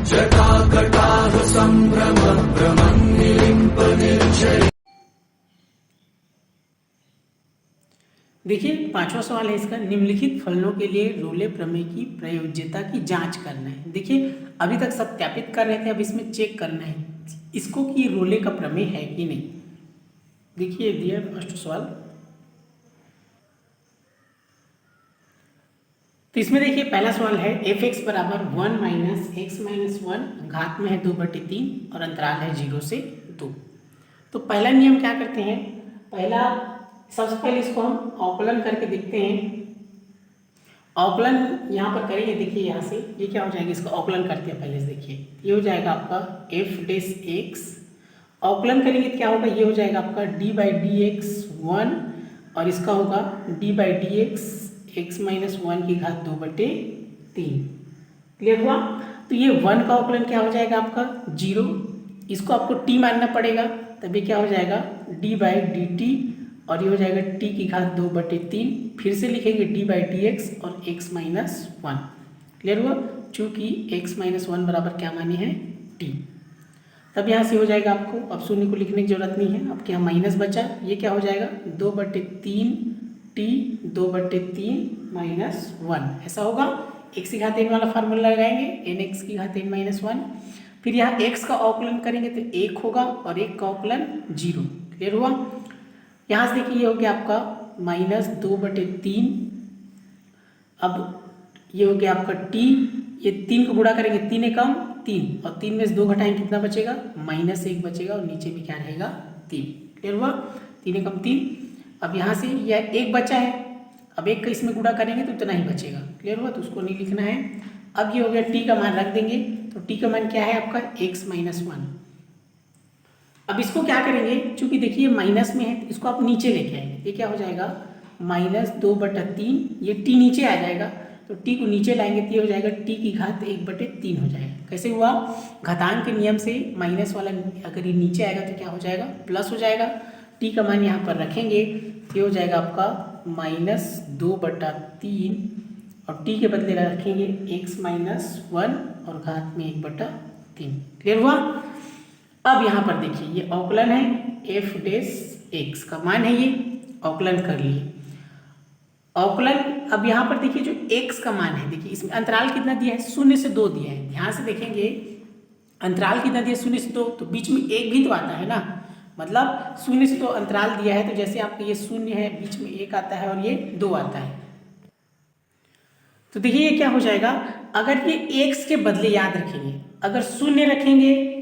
जटाकटाह संभ्रम भ्रमं निलिम्प निर्झरि। देखिए 5वां सवाल है इसका, निम्नलिखित फलनों के लिए रोले प्रमेय की प्रयोज्यता की जांच करना है। देखिए अभी तक सत्यापित कर रहे थे, अब इसमें चेक करना है इसको कि रोले का प्रमेय है कि नहीं। देखिए दिया फर्स्ट सवाल, तो इसमें देखिए पहला सवाल है एफ एक्स बराबर 1 माइनस एक्स माइनस 1 घात में है 2/3 और अंतराल है 0 से 2। तो पहला नियम क्या करते हैं, पहला सबसे पहले इसको हम अवकलन करके देखते हैं। अवकलन यहाँ पर करेंगे, देखिए यहाँ से ये क्या हो जाएगा, इसका अवकलन करते हैं पहले से। देखिए ये हो जाएगा आपका एफ डेस एक्स, अवकलन करेंगे तो क्या होगा, ये हो जाएगा आपका d/dx 1 और इसका होगा d/dx x माइनस 1 की घात 2/3। क्लियर हुआ। तो ये 1 का अवकलन क्या हो जाएगा आपका 0, इसको आपको t मानना पड़ेगा, तभी क्या हो जाएगा d/dt और ये हो जाएगा t की घात 2/3। फिर से लिखेंगे d/dx और x माइनस 1। क्लियर हुआ, चूँकि x माइनस 1 बराबर क्या माने हैं t। तब यहाँ से हो जाएगा आपको, अब शून्य को लिखने की जरूरत नहीं है, अब क्या माइनस बचा, ये क्या हो जाएगा 2/3 t 2/3 माइनस 1, ऐसा होगा। x की घात n वाला फार्मूला लगाएंगे nx की घात n माइनस 1। फिर यहाँ x का अवकलन करेंगे तो 1 होगा और 1 का अवकलन 0। क्लियर हुआ। यहाँ से देखिए ये हो गया आपका माइनस 2/3, अब ये हो गया आपका t, ये 3 को गुणा करेंगे 3 एकम 3 और 3 में से 2 घटाएंगे कितना बचेगा -1 बचेगा और नीचे में क्या रहेगा 3। क्लियर हुआ, 3 एकम 3। अब यहाँ से यह 1 बचा है, अब 1 का इसमें गुणा करेंगे तो इतना ही बचेगा। क्लियर हुआ, तो उसको नहीं लिखना है। अब ये हो गया t का मान रख देंगे, तो t का मान क्या है आपका x माइनस 1। अब इसको क्या करेंगे, चूंकि देखिए माइनस में है तो इसको आप नीचे लेके आएंगे, ये क्या हो जाएगा -2/3, ये t नीचे आ जाएगा, तो t को नीचे लाएंगे तो ये हो जाएगा t की घात 1/3 हो जाएगा। कैसे हुआ, घातांक के नियम से माइनस वाला अगर ये नीचे आएगा तो क्या हो जाएगा प्लस हो जाएगा। t का मान यहाँ पर रखेंगे तो ये हो जाएगा आपका -2/3 और t के बदले रखेंगे x माइनस 1 और घात में 1/3। क्लियर हुआ। अब यहाँ पर देखिए ये अवकलन है एफ डेस एक्स का मान है, ये अवकलन कर लिए अवकलन। अब यहाँ पर देखिए जो x का मान है, देखिए इसमें अंतराल कितना दिया है 0 से 2 दिया है। ध्यान से देखेंगे अंतराल कितना दिया 0 से 2, तो बीच में 1 भी तो आता है ना, मतलब 0 से 2 अंतराल दिया है, तो जैसे आपका ये 0 है, बीच में 1 आता है और ये 2 आता है। तो देखिए ये क्या हो जाएगा, अगर ये x के बदले याद रखेंगे, अगर 0 रखेंगे,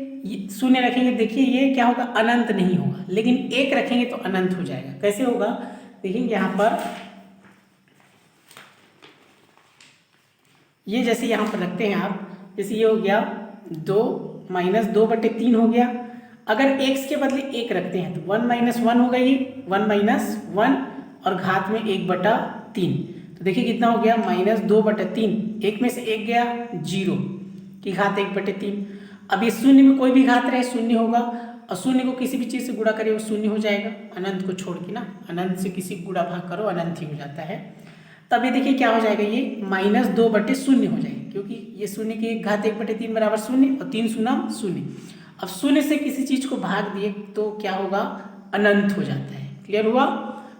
0 रखेंगे देखिए ये क्या होगा अनंत नहीं होगा, लेकिन 1 रखेंगे तो अनंत हो जाएगा। कैसे होगा देखेंगे यहाँ पर, ये जैसे यहाँ पर रखते हैं आप, जैसे ये हो गया 2 -2/3 हो गया। अगर x के बदले 1 रखते हैं तो 1 - 1 होगा, ये 1 - 1 और घात में 1/3, तो देखिए कितना हो गया -2/3, 1 में से 1 गया 0 की घात 1/3। अब ये 0 में कोई भी घात रहे 0 होगा, और 0 को किसी भी चीज़ से गुणा करें वो 0 हो जाएगा, अनंत को छोड़ के ना, अनंत से किसी गुणा भाग करो अनंत ही हो जाता है। तब ये देखिए क्या हो जाएगा, ये -2/0 हो जाएगा, क्योंकि ये 0 की घात 1/3 बराबर 0 और 3 शून्य 0। अब 0 से किसी चीज़ को भाग दिए तो क्या होगा अनंत हो जाता है। क्लियर हुआ,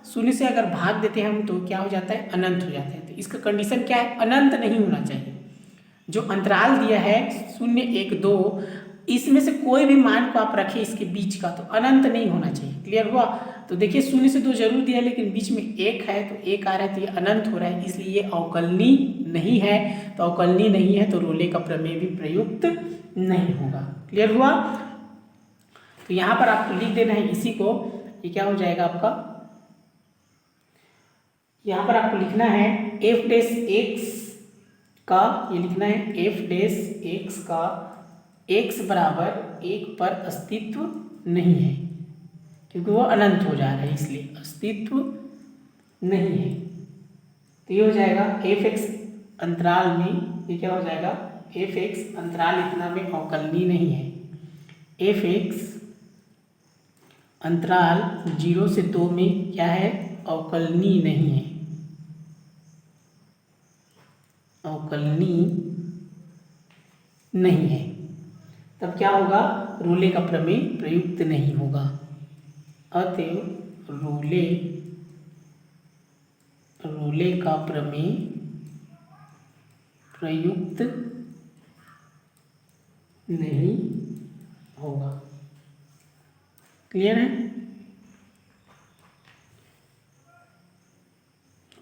0 से अगर भाग देते हैं हम तो क्या हो जाता है अनंत हो जाता है। तो इसका कंडीशन क्या है, अनंत नहीं होना चाहिए। जो अंतराल दिया है 0, 1, 2, इसमें से कोई भी मान को आप रखें इसके बीच का, तो अनंत नहीं होना चाहिए। क्लियर हुआ। तो देखिए 0 से 2 जरूर दिया है, लेकिन बीच में 1 है तो 1 आ रहा है तो ये अनंत हो रहा है, इसलिए ये अवकलनी नहीं है। तो अवकलनी नहीं है तो रोले का प्रमेय भी प्रयुक्त नहीं होगा। क्लियर हुआ। तो यहाँ पर आपको लिख देना है इसी को, ये क्या हो जाएगा आपका, यहाँ पर आपको लिखना है एफ डेस एक्स का, ये लिखना है एफ डेस एक्स का x बराबर 1 पर अस्तित्व नहीं है, क्योंकि वो अनंत हो जा रहा है इसलिए अस्तित्व नहीं है। तो ये हो जाएगा एफ एक्स अंतराल में, ये क्या हो जाएगा एफ एक्स अंतराल इतना में अवकलनीय नहीं है। एफ एक्स अंतराल 0 से 2 में क्या है अवकलनीय नहीं है, अवकलनीय नहीं है, तब क्या होगा, रोले का प्रमेय प्रयुक्त नहीं होगा। अतएव रोले का प्रमेय प्रयुक्त नहीं होगा। क्लियर है?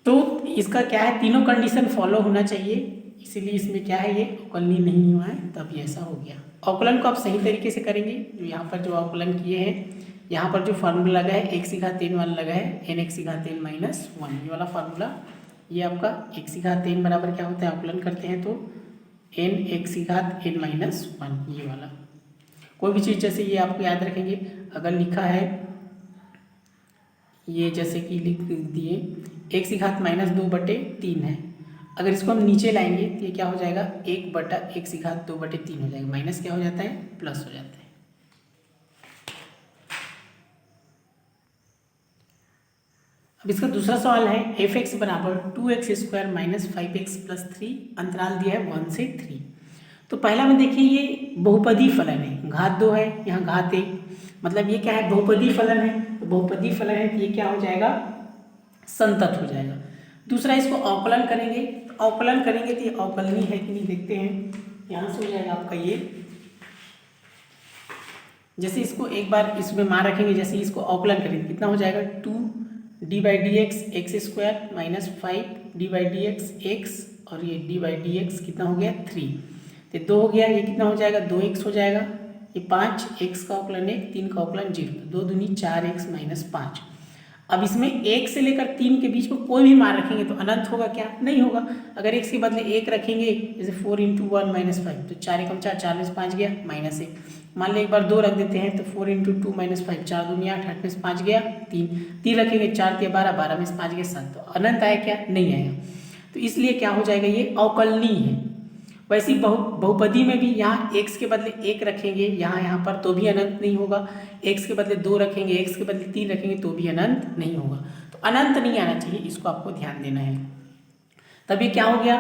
तो इसका क्या है, तीनों कंडीशन फॉलो होना चाहिए, इसीलिए इसमें क्या है, ये अवकलनीय नहीं हुआ है, तब ये ऐसा हो गया। अवकलन को आप सही तरीके से करेंगे, जो यहाँ पर जो अवकलन किए हैं, यहाँ पर जो फार्मूला लगा है x⁻n वाला लगा है nx⁻n-1, ये वाला फार्मूला, ये आपका x⁻n बराबर क्या होता है, अवकलन करते हैं तो nx⁻n-1, ये वाला। कोई भी चीज़ जैसे ये आपको याद रखेंगे, अगर लिखा है ये जैसे कि लिख दिए x⁻−2/3 है, अगर इसको हम नीचे लाएंगे तो ये क्या हो जाएगा, 1/x⁻2/3 हो जाएगा, माइनस क्या हो जाता है, प्लस हो जाता है। अब इसका दूसरा सवाल है f(x) बराबर 2x² - 5x + 3, अंतराल दिया है 1 से 3। तो पहला में देखिए ये बहुपदी फलन है, घात 2 है, यहाँ घात 1, मतलब ये क्या है, बहुपदी फलन है, तो बहुपदी फलन है तो ये क्या हो जाएगा, संतत हो जाएगा। दूसरा इसको अवकलन करेंगे, तो अवकलन करेंगे तो ये अवकलनीय है कि नहीं देखते हैं, यहाँ से हो जाएगा आपका ये, जैसे इसको एक बार इसमें मान रखेंगे, जैसे इसको अवकलन करेंगे कितना हो जाएगा, 2d/dx x² - 5d/dx x, और ये d/dx कितना हो गया 3, तो 2 हो गया, ये कितना हो जाएगा 2x हो जाएगा, ये 5, x का अवकलन 1, 3 का अवकलन 0, तो 2 दूनी 4x - 5। अब इसमें 1 से लेकर 3 के बीच में कोई भी मान रखेंगे तो अनंत होगा क्या, नहीं होगा। अगर x के बदले 1 रखेंगे, जैसे 4 × 1 - 5, तो 4 × 4 4 में से 5 गया, -1। मान लो एक बार 2 रख देते हैं, तो 4 × 2 - 5, 4 दूनी 8, 8 में से 5 गया 3 रखेंगे, 4 × 12, 12 में से 5 गया 7, तो अनंत आया क्या, नहीं आया। तो इसलिए क्या हो जाएगा, ये अवकलनीय है। वैसे बहुपदी में भी यहाँ x के बदले 1 रखेंगे, यहाँ पर तो भी अनंत नहीं होगा, x के बदले 2 रखेंगे, x के बदले 3 रखेंगे तो भी अनंत नहीं होगा। तो अनंत नहीं आना चाहिए, इसको आपको ध्यान देना है। तब ये क्या हो गया,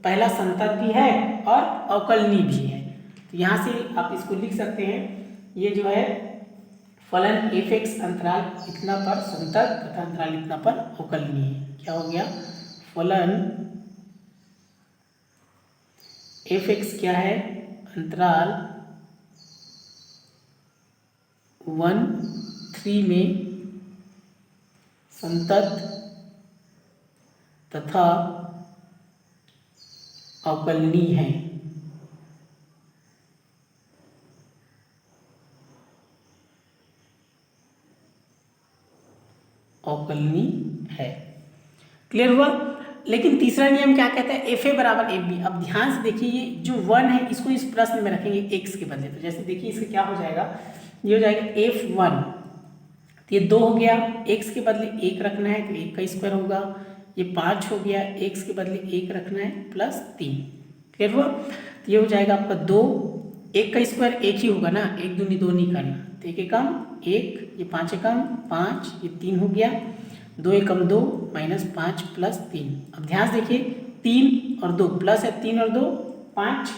पहला संतत भी है और अवकलनीय भी है। तो यहाँ से आप इसको लिख सकते हैं, ये जो है फलन f(x) अंतराल इतना पर संतत तथा अंतराल इतना पर अवकलनीय है। क्या हो गया, फलन f(x) क्या है, अंतराल 1, 3 में संतत तथा अवकलनीय है। अवकलनीय है, क्लियर हुआ। लेकिन तीसरा नियम क्या कहता है, fa बराबर fb। अब ध्यान से देखिए, ये जो 1 है इसको इस प्रश्न में रखेंगे x के बदले, तो जैसे देखिए इसका क्या हो जाएगा, ये हो जाएगा f1, तो ये 2 हो गया, x के बदले 1 रखना है तो 1 का स्क्वायर होगा, ये 5 हो गया, x के बदले 1 रखना है +3, क्लियर हुआ। तो ये हो जाएगा आपका 2, 1 का स्क्वायर 1 ही होगा ना, 1 दूनी 2 नहीं करना, तो 1 एकम 1, ये 5 एकम 5, ये 3 हो गया, 2 एकम 2 -5 +3। अब ध्यान से देखिए 3 और 2 प्लस है, 3 और 2 5,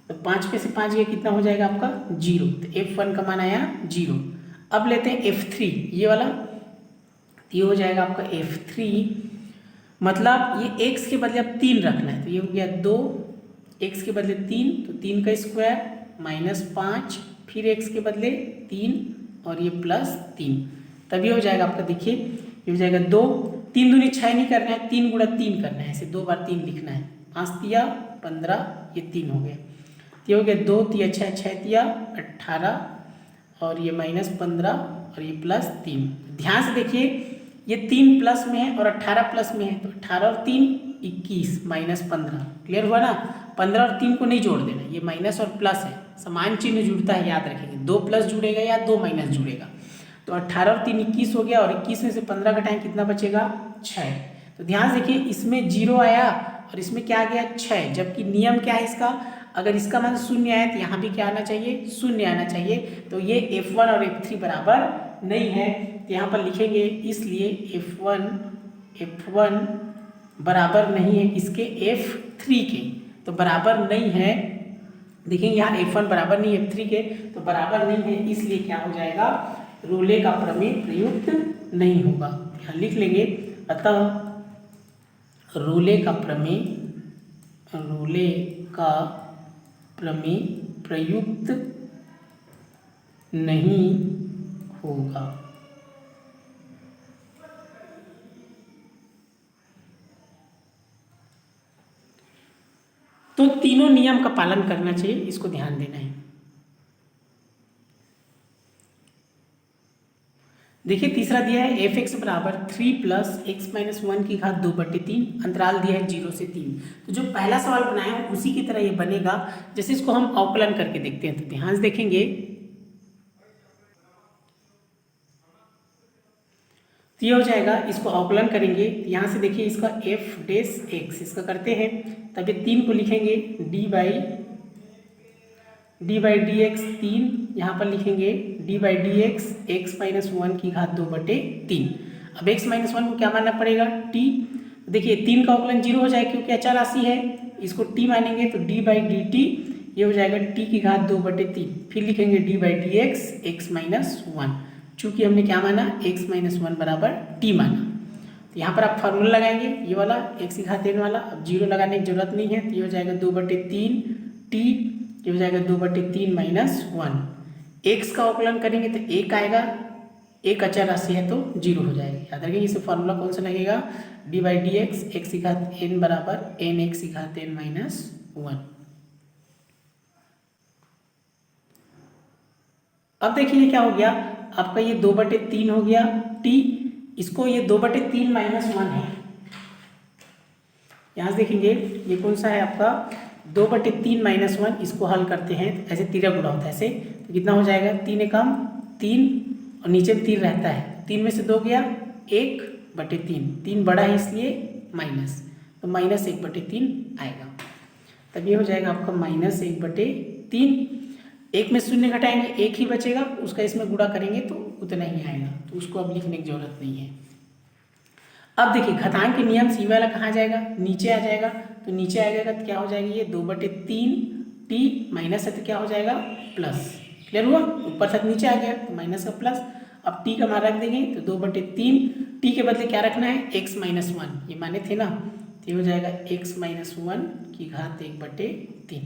तो 5 में से 5 गया, कितना हो जाएगा आपका 0, तो f1 का मान आया 0। अब लेते हैं f3, ये वाला, ये हो जाएगा आपका f3, मतलब ये x के बदले अब 3 रखना है, तो ये हो गया 2, x के बदले 3, तो 3 का स्क्वायर -5, फिर x के बदले 3 और ये +3, तब ये हो जाएगा आपका, देखिए ये हो जाएगा 2, 3 दूनी 6 नहीं करना है, 3 × 3 करना है, ऐसे 2 बार 3 लिखना है, 5 तिया 15, ये 3 हो गया, ये हो गया 2 तिया 6, 6 तिया 18, और ये -15 और ये +3। ध्यान से देखिए ये 3 प्लस में है और 18 प्लस में है, तो 18 और 3 21 -15, क्लियर हुआ ना। 15 और 3 को नहीं जोड़ देना, ये माइनस और प्लस है, समान चिन्ह जुड़ता है, याद रखेंगे, 2 प्लस जुड़ेगा या 2 माइनस जुड़ेगा। तो 18 और 3 21 हो गया, और 21 में से 15 घटाएं कितना बचेगा 6। तो ध्यान से देखिए इसमें 0 आया और इसमें क्या आ गया 6, जबकि नियम क्या है इसका, अगर इसका मान 0 आया तो यहाँ भी क्या आना चाहिए, 0 आना चाहिए। तो ये f1 और f3 बराबर नहीं है, तो यहाँ पर लिखेंगे, इसलिए f1 बराबर नहीं है इसके f3 के, तो बराबर नहीं है देखेंगे यहाँ F1 बराबर नहीं F3 के, तो बराबर नहीं है, इसलिए क्या हो जाएगा, रोले का प्रमेय प्रयुक्त नहीं होगा। यहाँ लिख लेंगे, अतः रोले का प्रमेय प्रयुक्त नहीं होगा। तो तीनों नियम का पालन करना चाहिए, इसको ध्यान देना है। देखिए तीसरा दिया है f(x) बराबर 3 प्लस x माइनस 1 की घात 2/3, अंतराल दिया है 0 से 3। तो जो पहला सवाल बनाया है उसी की तरह ये बनेगा। जैसे इसको हम अवकलन करके देखते हैं, तो ध्यान से देखेंगे, तो ये हो जाएगा, इसको अवकलन करेंगे, यहाँ से देखिए इसका f(x) इसका करते हैं, तब ये 3 को लिखेंगे d बाई डी एक्स 3, यहाँ पर लिखेंगे d by D x x minus 1 की घात 2/3। अब x माइनस 1 को क्या मानना पड़ेगा, t। देखिए 3 का अवकलन 0 हो जाएगा क्योंकि अचर राशि है, इसको t मानेंगे तो d बाई डी टी, ये हो जाएगा t की घात 2/3। फिर लिखेंगे d by D x x minus 1, चूँकि हमने क्या माना, x माइनस 1 बराबर t माना। तो यहाँ पर आप फार्मूला लगाएंगे, ये वाला x की घात n वाला, अब 0 लगाने की जरूरत नहीं है, तो ये हो जाएगा 2/3 t, ये हो जाएगा 2/3 माइनस 1। x का अवकलन करेंगे तो 1 आएगा, एक अचर राशि है तो 0 हो जाएगा। याद रखिए इसे फॉर्मूला कौन सा लगेगा, d by D x x की घात n बराबर n x की घात n माइनस 1। अब देखिए क्या हो गया, आपका ये 2/3 हो गया t, इसको ये 2/3 माइनस 1 है, यहाँ से देखेंगे ये कौन सा है आपका 2/3 माइनस 1, इसको हल करते हैं ऐसे तीरा गुणा होता है ऐसे, तो कितना हो जाएगा, 3 एकम 3 और नीचे 3 रहता है, 3 में से 2 गया 1/3, 3 बड़ा है इसलिए माइनस, तो माइनस 1/3 आएगा। तब ये हो जाएगा आपका माइनस 1/3, 1 में शून्य घटाएंगे 1 ही बचेगा, उसका इसमें गुणा करेंगे तो उतना ही आएगा, तो उसको अब लिखने की जरूरत नहीं है। अब देखिए घातांक के नियम से ये वाला कहाँ जाएगा, नीचे आ जाएगा, तो नीचे आ जाएगा तो क्या हो जाएगा, ये 2/3 t माइनस है तो क्या हो जाएगा प्लस, क्लियर हुआ, ऊपर तक नीचे आ गया तो माइनस का प्लस। अब t का मान रख देंगे तो 2/3, t के बदले क्या रखना है, x माइनस 1, ये माने थे ना, तो ये हो जाएगा x माइनस 1 की घात 1/3,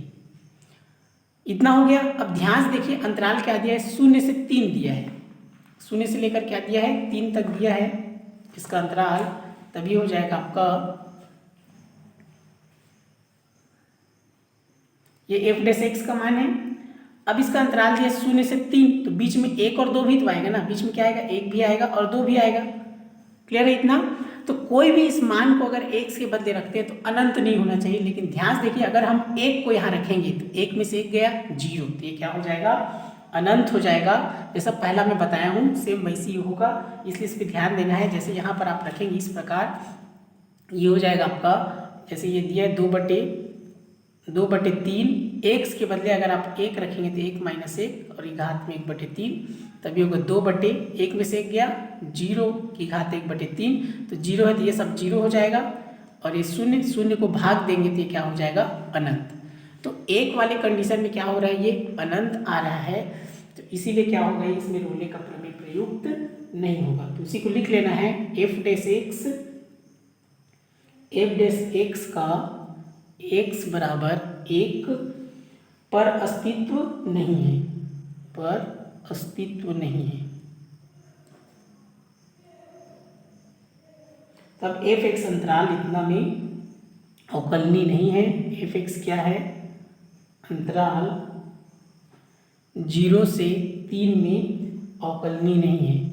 इतना हो गया। अब ध्यान से देखिए अंतराल क्या दिया है, 0 से 3 दिया है, 0 से लेकर क्या दिया है 3 तक दिया है इसका अंतराल, तभी हो जाएगा आपका ये f(x) का मान है। अब इसका अंतराल दिया 0 से 3, तो बीच में 1 और 2 भी तो आएगा ना, बीच में क्या आएगा, 1 भी आएगा और 2 भी आएगा, क्लियर है इतना। तो कोई भी इस मान को अगर x के बदले रखते हैं तो अनंत नहीं होना चाहिए, लेकिन ध्यान से देखिए अगर हम 1 को यहाँ रखेंगे तो 1 में से 1 गया 0, तो ये क्या हो जाएगा, अनंत हो जाएगा। जैसा पहला मैं बताया हूँ सेम वैसे ही होगा, इसलिए इस पर ध्यान देना है। जैसे यहाँ पर आप रखेंगे इस प्रकार, ये हो जाएगा आपका, जैसे ये दिया है 2/3, x के बदले अगर आप 1 रखेंगे तो 1 माइनस 1 और ये घात में 1/3, तभी होगा 2/1 में से 1 गया 0 की घात 1/3, तो 0 है तो ये सब 0 हो जाएगा, और ये 0 को भाग देंगे तो ये क्या हो जाएगा, अनंत। तो 1 वाले कंडीशन में क्या हो रहा है, ये अनंत आ रहा है, तो इसीलिए क्या होगा, इसमें रोले का प्रमेय प्रयुक्त नहीं होगा। तो उसी को लिख लेना है, f(x) का x बराबर 1 पर अस्तित्व नहीं है, पर अस्तित्व नहीं है। तब f(x) अंतराल इतना में अवकलनीय नहीं है। f(x) क्या है, अंतराल 0 से 3 में अवकलनीय नहीं है।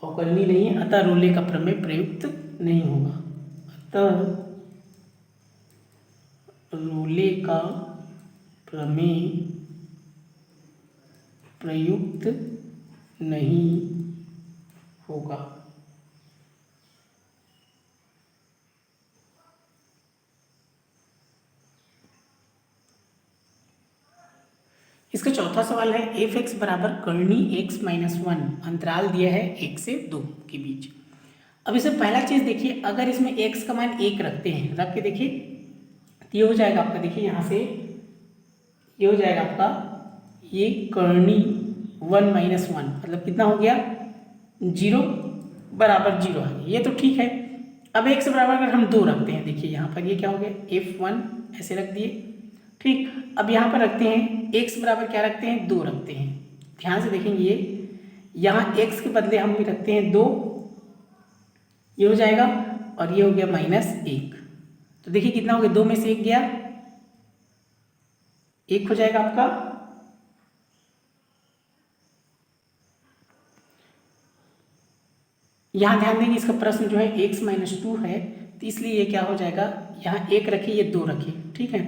अवकलनीय नहीं है, अतः रोले का प्रमेय प्रयुक्त नहीं होगा। अतः रोले का प्रमेय प्रयुक्त नहीं होगा। इसका चौथा सवाल है, f(x) बराबर कर्णी x माइनस 1, अंतराल दिया है 1 से 2 के बीच। अब इसमें पहला चीज़ देखिए, अगर इसमें x का मान 1 रखते हैं, रख के देखिए तो ये हो जाएगा आपका, देखिए यहाँ से ये हो जाएगा आपका, ये कर्णी 1 माइनस 1 मतलब कितना हो गया 0 बराबर 0 है, ये तो ठीक है। अब x बराबर अगर हम 2 रखते हैं, देखिए यहाँ पर ये क्या हो गया f1 ऐसे रख दिए, ठीक। अब यहाँ पर रखते हैं x बराबर क्या रखते हैं 2 रखते हैं, ध्यान से देखेंगे ये यहाँ x के बदले हम भी रखते हैं 2, ये हो जाएगा और ये हो गया -1। तो देखिए कितना हो गया, 2 में से 1 गया, 1 हो जाएगा आपका। यहाँ ध्यान देंगे इसका प्रश्न जो है x - 2 है, तो इसलिए ये क्या हो जाएगा, यहाँ 1 रखिए ये 2 रखिए, ठीक है।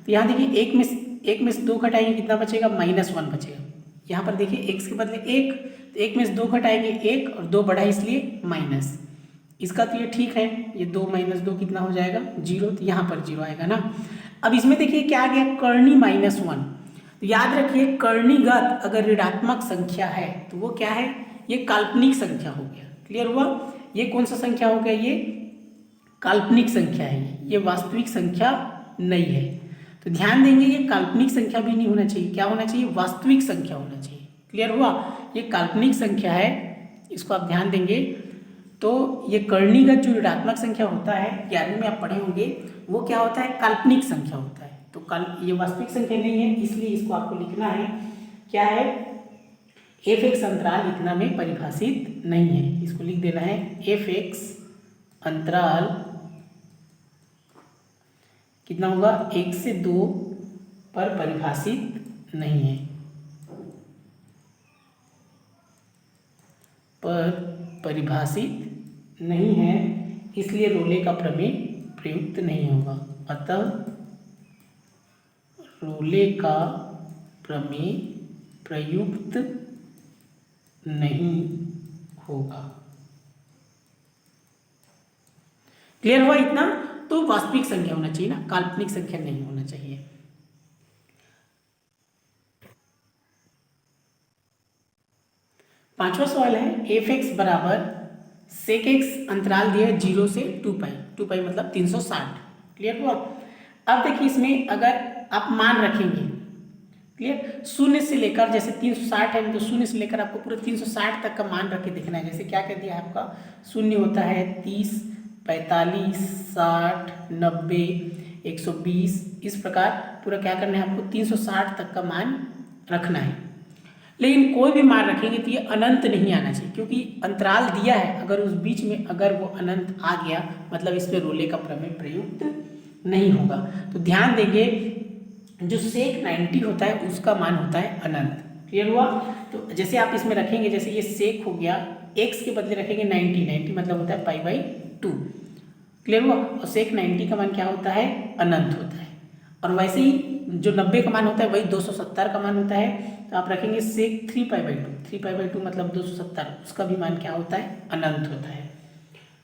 तो यहाँ देखिए 1 में से 2 घटाएंगे कितना बचेगा -1 बचेगा। यहाँ पर देखिए x के बदले 1, तो 1 में से 2 घटाएंगे 1 और 2 बढ़ा इसलिए माइनस, इसका तो ये ठीक है, ये 2 - 2 कितना हो जाएगा 0, तो यहाँ पर 0 आएगा ना। अब इसमें देखिए क्या आ गया कर्णी -1, तो याद रखिए कर्णीगत अगर ऋणात्मक संख्या है तो वो क्या है, ये काल्पनिक संख्या हो गया। क्लियर हुआ, ये कौन सा संख्या हो गया, ये काल्पनिक संख्या है, ये वास्तविक संख्या नहीं है। तो ध्यान देंगे ये काल्पनिक संख्या भी नहीं होना चाहिए, क्या होना चाहिए, वास्तविक संख्या होना चाहिए। क्लियर हुआ, ये काल्पनिक संख्या है, इसको आप ध्यान देंगे। तो ये कर्णीगत जो ऋणात्मक संख्या होता है 11वीं में आप पढ़े होंगे, वो क्या होता है, काल्पनिक संख्या होता है। तो ये वास्तविक संख्या नहीं है, इसलिए इसको आपको लिखना है क्या है, f(x) अंतराल इतना में परिभाषित नहीं है, इसको लिख देना है f(x) अंतराल कितना होगा 1 से 2 पर परिभाषित नहीं है, पर परिभाषित नहीं है, इसलिए रोले का प्रमेय प्रयुक्त नहीं होगा। अतः रोले का प्रमेय प्रयुक्त नहीं होगा। क्लियर हुआ इतना, तो वास्तविक संख्या होना चाहिए ना, काल्पनिक संख्या नहीं होना चाहिए। पांचवा सवाल है f(x) बराबर sec(x) अंतराल दिया है 0 से 2 पाई मतलब 360। क्लियर हुआ। अब देखिए इसमें अगर आप मान रखेंगे, क्लियर, शून्य से लेकर, जैसे 360 है तो शून्य से लेकर आपको पूरे 360 तक का मान रख के देखना है। जैसे क्या कह दिया है आपका, शून्य होता है 30, 45, 60, 90, 120, इस प्रकार पूरा क्या करना है आपको 360 तक का मान रखना है। लेकिन कोई भी मान रखेंगे तो ये अनंत नहीं आना चाहिए, क्योंकि अंतराल दिया है, अगर उस बीच में अगर वो अनंत आ गया मतलब इसमें रोले का प्रमेय प्रयुक्त नहीं होगा। तो ध्यान देंगे जो sec 90 होता है उसका मान होता है अनंत। क्लियर हुआ। तो जैसे आप इसमें रखेंगे, जैसे ये sec हो गया, x के बदले रखेंगे 90 मतलब होता है π/2। क्लियर हुआ। और sec 90 का मान क्या होता है, अनंत होता है। और वैसे ही जो 90 का मान होता है वही 270 का मान होता है, तो आप रखेंगे sec 3π/2 मतलब 270, उसका भी मान क्या होता है, अनंत होता है।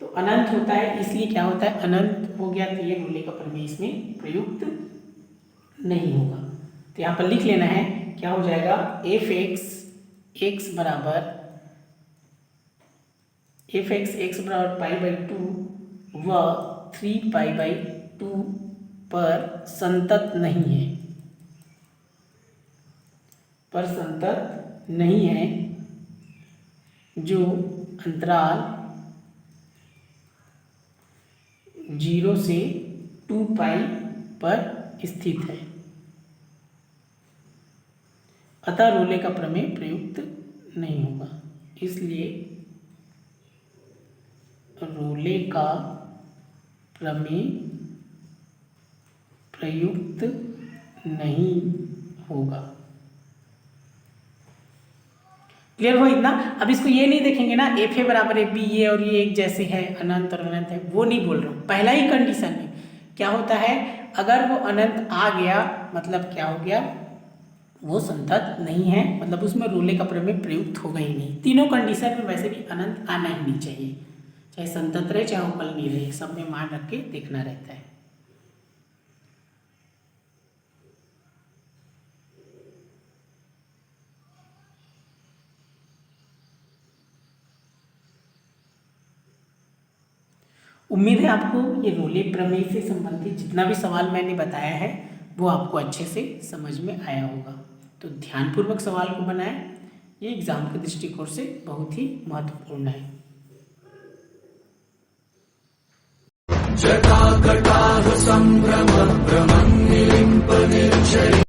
तो अनंत होता है, इसलिए क्या होता है, अनंत हो गया, तो ये रोले का प्रमेय इसमें प्रयुक्त नहीं होगा। तो यहाँ पर लिख लेना है, क्या हो जाएगा, f(x) बराबर π/2 व 3π/2 पर संतत नहीं है, पर संतत नहीं है, जो अंतराल 0 से 2 पाई पर स्थित है। अतः रोले का प्रमेय प्रयुक्त नहीं होगा, इसलिए रोले का प्रमेय प्रयुक्त नहीं होगा। क्लियर हुआ इतना। अब इसको ये नहीं देखेंगे ना fa बराबर ab, ये और ये एक जैसे है, अनंत और अनंत है, वो नहीं बोल रहा हूँ। पहला ही कंडीशन में क्या होता है, अगर वो अनंत आ गया मतलब क्या हो गया, वो संतत नहीं है, मतलब उसमें रोले का प्रमेय प्रयुक्त होगा ही नहीं। तीनों कंडीशन में वैसे भी अनंत आना ही नहीं चाहिए, चाहे संतत रहे चाहे उपल नहीं रहे, सब में मान रख के देखना रहता है। उम्मीद है आपको ये रोले प्रमेय से संबंधित जितना भी सवाल मैंने बताया है वो आपको अच्छे से समझ में आया होगा। तो ध्यानपूर्वक सवाल को बनाएं, ये एग्जाम के दृष्टिकोण से बहुत ही महत्वपूर्ण है। जटाकटाह संभ्रम भ्रमन् निलिम्प निर्झरि